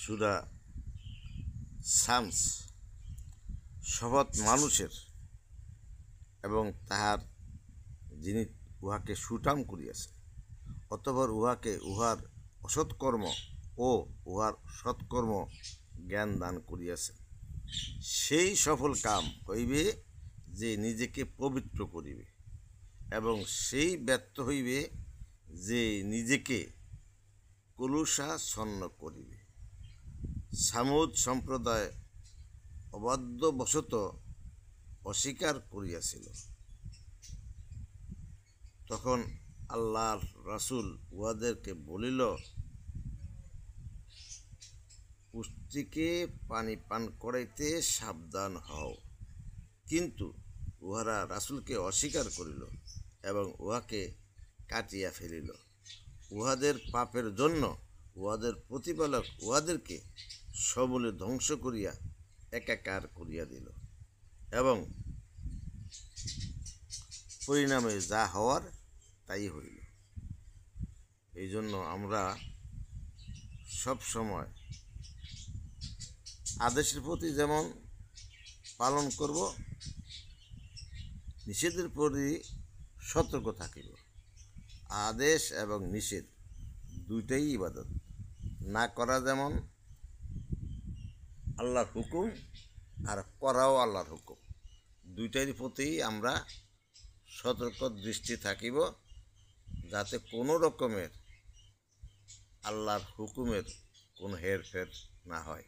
সূরা শামস শপথ মানুষের এবং তাহার যিনি উহাকে সুঠাম করিয়াছে, অতঃপর উহাকে উহার অসৎকর্ম ও উহার সৎকর্ম জ্ঞান দান করিয়াছে। সেই সফল কাম হইবে যে নিজেকে পবিত্র করিবে, এবং সেই ব্যর্থ হইবে যে নিজেকে কলুষাচ্ছন্ন করিবে। ছামূদ সম্প্রদায় অবাধ্যবশত অস্বীকার করিয়াছিল। তখন আল্লাহর রাসূল উহাদেরকে বলিল, পুষ্টিকে পানি পান করাইতে সাবধান হও। কিন্তু উহারা রাসূলকে অস্বীকার করিল এবং উহাকে কাটিয়া ফেলিল। উহাদের পাপের জন্য উহাদের প্রতিপালক উহাদেরকে সমূলে ধ্বংস করিয়া একাকার করিয়া দিল, এবং পরিণামে যা হওয়ার তাই হইল। এই জন্য আমরা সব সময় আদেশের প্রতি যেমন পালন করব, নিষেধের প্রতি সতর্ক থাকিব। আদেশ এবং নিষেধ দুইটাই ইবাদত। না করা যেমন আল্লাহর হুকুম, আর করাও আল্লাহর হুকুম। দুইটার প্রতি আমরা সতর্ক দৃষ্টি থাকিব, যাতে কোনো রকমের আল্লাহর হুকুমের কোনো হেরফের না হয়।